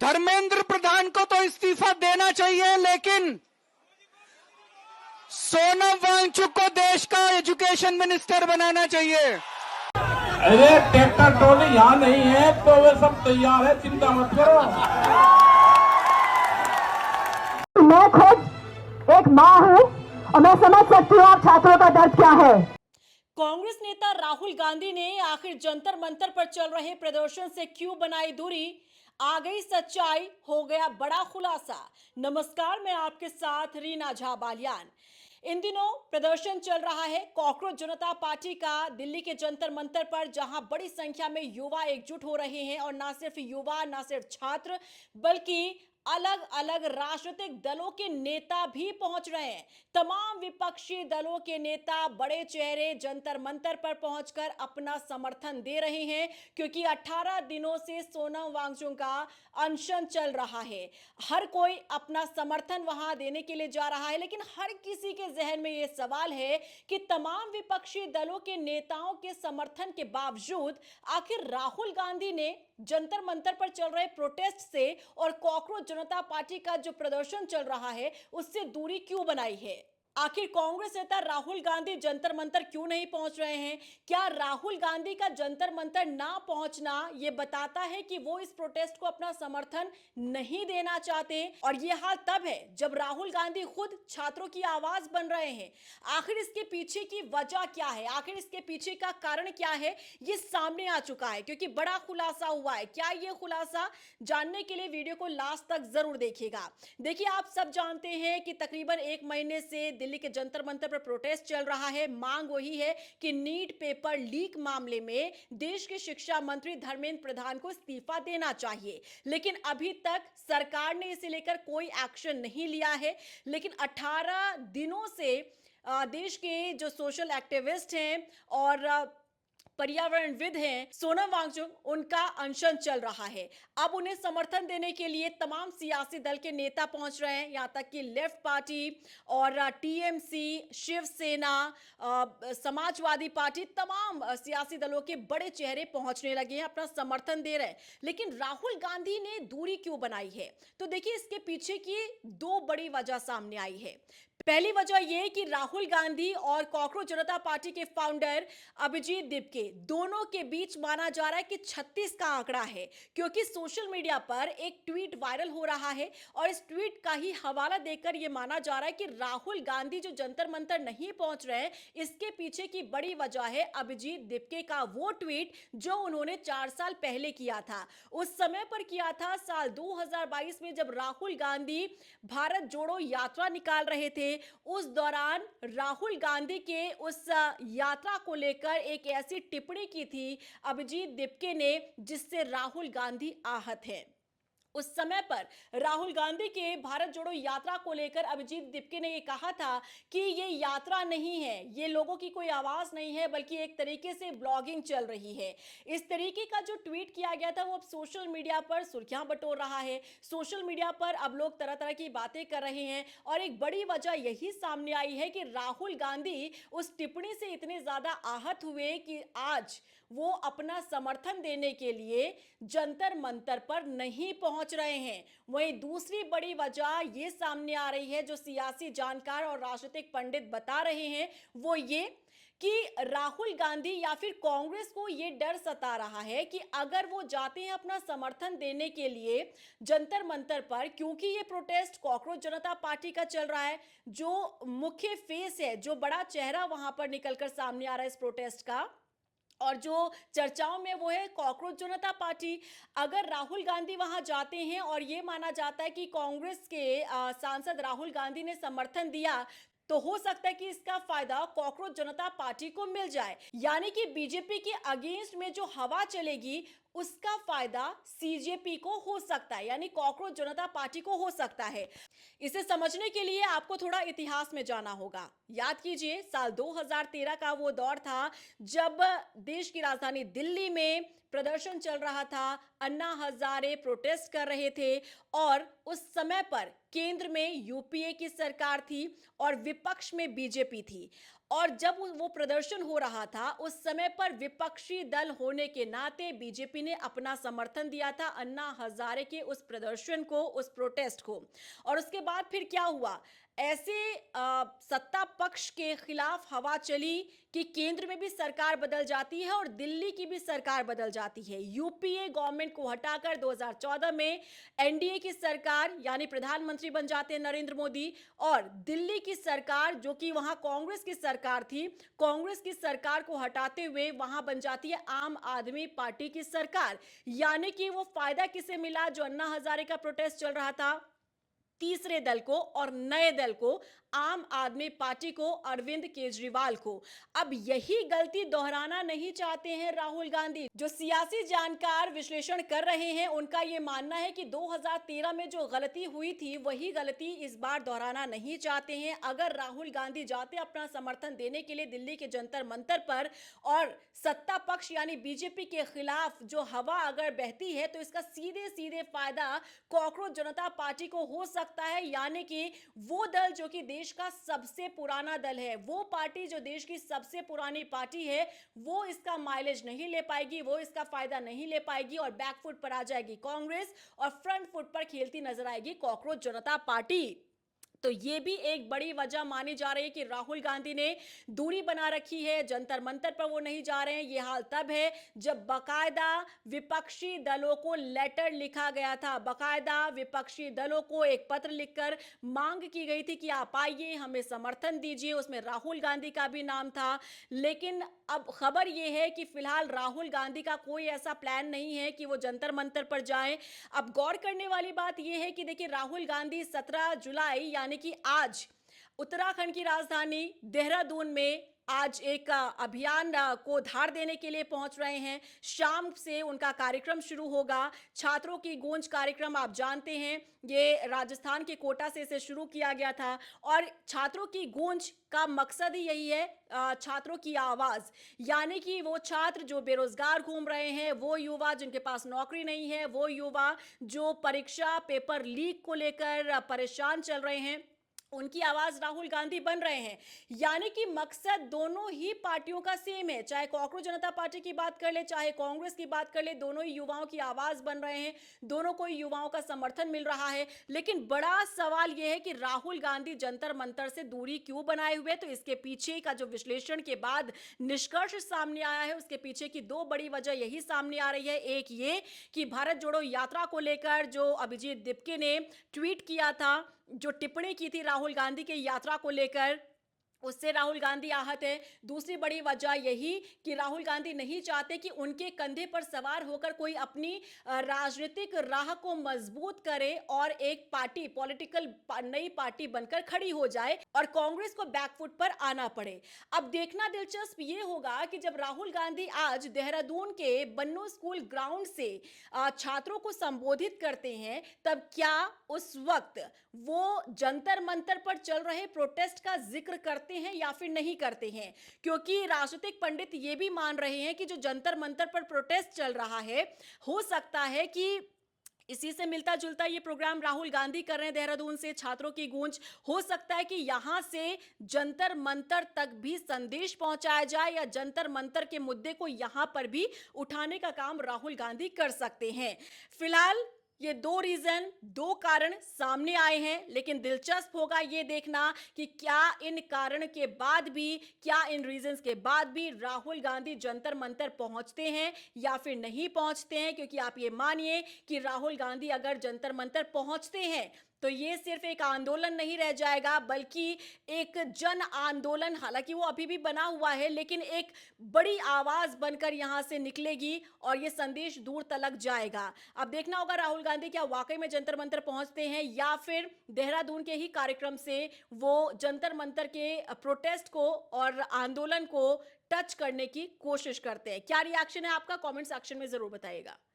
धर्मेंद्र प्रधान को तो इस्तीफा देना चाहिए, लेकिन सोनम वांगचुक को देश का एजुकेशन मिनिस्टर बनाना चाहिए। अरे ट्रैक्टर ट्रॉली यहाँ नहीं है तो वे सब तैयार है, चिंता मत करो। मैं खुद एक माँ हूँ और मैं समझ सकती हूँ आप छात्रों का दर्द क्या है। कांग्रेस नेता राहुल गांधी ने आखिर जंतर मंतर पर चल रहे प्रदर्शन से क्यों बनाई दूरी? आ गई सच्चाई, हो गया बड़ा खुलासा। नमस्कार, मैं आपके साथ रीना झा बालियान। इन दिनों प्रदर्शन चल रहा है कॉकरोच जनता पार्टी का दिल्ली के जंतर मंतर पर, जहां बड़ी संख्या में युवा एकजुट हो रहे हैं और ना सिर्फ युवा, ना सिर्फ छात्र, बल्कि अलग अलग राजनीतिक दलों के नेता भी पहुंच रहे हैं। तमाम विपक्षी दलों के नेता, बड़े चेहरे जंतर मंतर पर पहुंचकर अपना समर्थन दे रहे हैं, क्योंकि 18 दिनों से सोनम वांगचुक का अनशन चल रहा है। हर कोई अपना समर्थन वहां देने के लिए जा रहा है, लेकिन हर किसी के जहन में यह सवाल है कि तमाम विपक्षी दलों के नेताओं के समर्थन के बावजूद आखिर राहुल गांधी ने जंतर मंतर पर चल रहे प्रोटेस्ट से और कॉकरोच जनता पार्टी का जो प्रदर्शन चल रहा है उससे दूरी क्यों बनाई है? आखिर कांग्रेस नेता राहुल गांधी जंतर मंतर क्यों नहीं पहुंच रहे हैं? क्या राहुल गांधी का जंतर मंतर ना पहुंचना यह बताता है कि वो इस प्रोटेस्ट को अपना समर्थन नहीं देना चाहते? और यह हाल तब है जब राहुल गांधी खुद छात्रों की आवाज बन रहे हैं। आखिर इसके पीछे की वजह क्या है, आखिर इसके पीछे का कारण क्या है, ये सामने आ चुका है, क्योंकि बड़ा खुलासा हुआ है। क्या ये खुलासा जानने के लिए वीडियो को लास्ट तक जरूर देखिएगा। देखिए, आप सब जानते हैं कि तकरीबन 1 महीने से दिल्ली के जंतर मंतर पर प्रोटेस्ट चल रहा है। मांग वही है कि नीट पेपर लीक मामले में देश के शिक्षा मंत्री धर्मेंद्र प्रधान को इस्तीफा देना चाहिए, लेकिन अभी तक सरकार ने इसे लेकर कोई एक्शन नहीं लिया है। लेकिन 18 दिनों से देश के जो सोशल एक्टिविस्ट हैं और पर्यावरणविद हैं सोनम वांगचुक, उनका अनशन चल रहा है। अब उन्हें समर्थन देने के लिए तमाम सियासी दल के नेता पहुंच रहे हैं, यहां तक कि लेफ्ट पार्टी और टीएमसी, शिवसेना, समाजवादी पार्टी, तमाम सियासी दलों के बड़े चेहरे पहुंचने लगे हैं, अपना समर्थन दे रहे हैं। लेकिन राहुल गांधी ने दूरी क्यों बनाई है? तो देखिए, इसके पीछे की 2 बड़ी वजह सामने आई है। पहली वजह यह कि राहुल गांधी और कॉकरोच जनता पार्टी के फाउंडर अभिजीत दिपके दोनों के बीच माना जा रहा है कि 36 का आंकड़ा है, क्योंकि सोशल मीडिया पर एक ट्वीट वायरल हो रहा है और इस ट्वीट का ही हवाला देकर यह माना जा रहा है कि राहुल गांधी जो जंतर मंतर नहीं पहुंच रहे हैं, इसके पीछे की बड़ी वजह है अभिजीत दिपके का वो ट्वीट जो उन्होंने 4 साल पहले किया था। उस समय पर किया था साल 2022 में, जब राहुल गांधी भारत जोड़ो यात्रा निकाल रहे थे। उस दौरान राहुल गांधी के उस यात्रा को लेकर एक ऐसी टिप्पणी की थी अभिजीत दिपके ने, जिससे राहुल गांधी आहत हैं। उस समय पर राहुल गांधी के भारत जोड़ो यात्रा को लेकर अभिजीत दिपके ने यह कहा था कि ये यात्रा नहीं है, ये लोगों की कोई आवाज नहीं है, बल्कि एक तरीके से ब्लॉगिंग चल रही है। इस तरीके का जो ट्वीट किया गया था वो अब सोशल मीडिया पर सुर्खियां बटोर रहा है। सोशल मीडिया पर अब लोग तरह तरह की बातें कर रहे हैं और एक बड़ी वजह यही सामने आई है कि राहुल गांधी उस टिप्पणी से इतने ज्यादा आहत हुए कि आज वो अपना समर्थन देने के लिए जंतर मंतर पर नहीं पहुंच रहे हैं। वहीं दूसरी बड़ी वजह ये सामने आ रही है, जो सियासी जानकार और राजनीतिक पंडित बता रहे हैं, वो ये कि राहुल गांधी या फिर कांग्रेस को ये डर सता रहा है कि अगर वो जाते हैं अपना समर्थन देने के लिए जंतर मंतर पर, क्योंकि ये प्रोटेस्ट कॉकरोच जनता पार्टी का चल रहा है, जो मुख्य फेस है, जो बड़ा चेहरा वहां पर निकलकर सामने आ रहा है इस प्रोटेस्ट का और जो चर्चाओं में, वो है कॉकरोच जनता पार्टी। अगर राहुल गांधी वहां जाते हैं और ये माना जाता है कि कांग्रेस के सांसद राहुल गांधी ने समर्थन दिया, तो हो सकता है कि इसका फायदा कॉकरोच जनता पार्टी को मिल जाए, यानी कि बीजेपी के अगेंस्ट में जो हवा चलेगी उसका फायदा सीजेपी को हो सकता है, यानी कॉकरोच जनता पार्टी को हो सकता है। इसे समझने के लिए आपको थोड़ा इतिहास में जाना होगा। याद कीजिए, साल 2013 का वो दौर था जब देश की राजधानी दिल्ली में प्रदर्शन चल रहा था, अन्ना हजारे प्रोटेस्ट कर रहे थे और उस समय पर केंद्र में यूपीए की सरकार थी और विपक्ष में बीजेपी थी। और जब वो प्रदर्शन हो रहा था उस समय पर विपक्षी दल होने के नाते बीजेपी ने अपना समर्थन दिया था अन्ना हजारे के उस प्रदर्शन को, उस प्रोटेस्ट को। और उसके बाद फिर क्या हुआ, ऐसे सत्ता पक्ष के खिलाफ हवा चली कि केंद्र में भी सरकार बदल जाती है और दिल्ली की भी सरकार बदल जाती है। यूपीए गवर्नमेंट को हटाकर 2014 में एनडीए की सरकार यानी प्रधानमंत्री बन जाते हैं नरेंद्र मोदी, और दिल्ली की सरकार जो कि वहां कांग्रेस की सरकार थी, कांग्रेस की सरकार को हटाते हुए वहां बन जाती है आम आदमी पार्टी की सरकार। यानी कि वो फायदा किसे मिला, जो अन्ना हजारे का प्रोटेस्ट चल रहा था, तीसरे दल को और नए दल को, आम आदमी पार्टी को, अरविंद केजरीवाल को। अब यही गलती दोहराना नहीं चाहते हैं राहुल गांधी। जो सियासी जानकार विश्लेषण कर रहे हैं उनका यह मानना है कि 2013 में जो गलती हुई थी वही गलती इस बार दोहराना नहीं चाहते हैं। अगर राहुल गांधी जाते अपना समर्थन देने के लिए दिल्ली के जंतर मंतर पर और सत्ता पक्ष यानी बीजेपी के खिलाफ जो हवा अगर बहती है तो इसका सीधे सीधे फायदा कॉकरोच जनता पार्टी को हो सकता है। यानी कि वो दल जो कि देश का सबसे पुराना दल है, वो पार्टी जो देश की सबसे पुरानी पार्टी है, वो इसका माइलेज नहीं ले पाएगी, वो इसका फायदा नहीं ले पाएगी और बैकफुट पर आ जाएगी कांग्रेस और फ्रंट फुट पर खेलती नजर आएगी कॉकरोच जनता पार्टी। तो ये भी एक बड़ी वजह मानी जा रही है कि राहुल गांधी ने दूरी बना रखी है, जंतर मंतर पर वो नहीं जा रहे हैं। ये हाल तब है जब बाकायदा विपक्षी दलों को लेटर लिखा गया था, बाकायदा विपक्षी दलों को एक पत्र लिखकर मांग की गई थी कि आप आइए, हमें समर्थन दीजिए। उसमें राहुल गांधी का भी नाम था। लेकिन अब खबर यह है कि फिलहाल राहुल गांधी का कोई ऐसा प्लान नहीं है कि वो जंतर मंतर पर जाएं। अब गौर करने वाली बात यह है कि देखिए, राहुल गांधी 17 जुलाई यानी कि आज उत्तराखंड की राजधानी देहरादून में आज एक अभियान को धार देने के लिए पहुंच रहे हैं। शाम से उनका कार्यक्रम शुरू होगा। छात्रों की गूंज कार्यक्रम आप जानते हैं, ये राजस्थान के कोटा से इसे शुरू किया गया था और छात्रों की गूंज का मकसद ही यही है, छात्रों की आवाज। यानी कि वो छात्र जो बेरोजगार घूम रहे हैं, वो युवा जिनके पास नौकरी नहीं है, वो युवा जो परीक्षा पेपर लीक को लेकर परेशान चल रहे हैं, उनकी आवाज राहुल गांधी बन रहे हैं। यानी कि मकसद दोनों ही पार्टियों का सेम है, चाहे कॉकरोच जनता पार्टी की बात कर ले, चाहे कांग्रेस की बात कर ले, दोनों ही युवाओं की आवाज बन रहे हैं, दोनों को युवाओं का समर्थन मिल रहा है। लेकिन बड़ा सवाल यह है कि राहुल गांधी जंतर मंतर से दूरी क्यों बनाए हुए। तो इसके पीछे का जो विश्लेषण के बाद निष्कर्ष सामने आया है, उसके पीछे की दो बड़ी वजह यही सामने आ रही है। एक ये कि भारत जोड़ो यात्रा को लेकर जो अभिजीत दिपके ने ट्वीट किया था, जो टिप्पणी की थी राहुल गांधी के यात्रा को लेकर, उससे राहुल गांधी आहत है। दूसरी बड़ी वजह यही कि राहुल गांधी नहीं चाहते कि उनके कंधे पर सवार होकर कोई अपनी राजनीतिक राह को मजबूत करे और एक पार्टी, पॉलिटिकल नई पार्टी बनकर खड़ी हो जाए और कांग्रेस को बैकफुट पर आना पड़े। अब देखना दिलचस्प ये होगा कि जब राहुल गांधी आज देहरादून के बन्नू स्कूल ग्राउंड से छात्रों को संबोधित करते हैं, तब क्या उस वक्त वो जंतर मंतर पर चल रहे प्रोटेस्ट का जिक्र करते हैं या फिर नहीं करते हैं। क्योंकि राजनीतिक पंडित यह भी मान रहे हैं कि जो जंतर मंतर पर प्रोटेस्ट चल रहा है, हो सकता है कि इसी से मिलता जुलता ये प्रोग्राम राहुल गांधी कर रहे हैं देहरादून से, छात्रों की गूंज। हो सकता है कि यहां से जंतर मंतर तक भी संदेश पहुंचाया जाए या जंतर मंतर के मुद्दे को यहां पर भी उठाने का काम राहुल गांधी कर सकते हैं। फिलहाल ये दो रीजन, दो कारण सामने आए हैं, लेकिन दिलचस्प होगा ये देखना कि क्या इन कारण के बाद भी, क्या इन रीजंस के बाद भी राहुल गांधी जंतर मंतर पहुंचते हैं या फिर नहीं पहुंचते हैं। क्योंकि आप ये मानिए कि राहुल गांधी अगर जंतर मंतर पहुंचते हैं तो ये सिर्फ एक आंदोलन नहीं रह जाएगा, बल्कि एक जन आंदोलन, हालांकि वो अभी भी बना हुआ है, लेकिन एक बड़ी आवाज बनकर यहां से निकलेगी और ये संदेश दूर तलक जाएगा। अब देखना होगा राहुल गांधी क्या वाकई में जंतर मंतर पहुंचते हैं या फिर देहरादून के ही कार्यक्रम से वो जंतर मंतर के प्रोटेस्ट को और आंदोलन को टच करने की कोशिश करते हैं। क्या रिएक्शन है आपका, कमेंट सेक्शन में जरूर बताइएगा।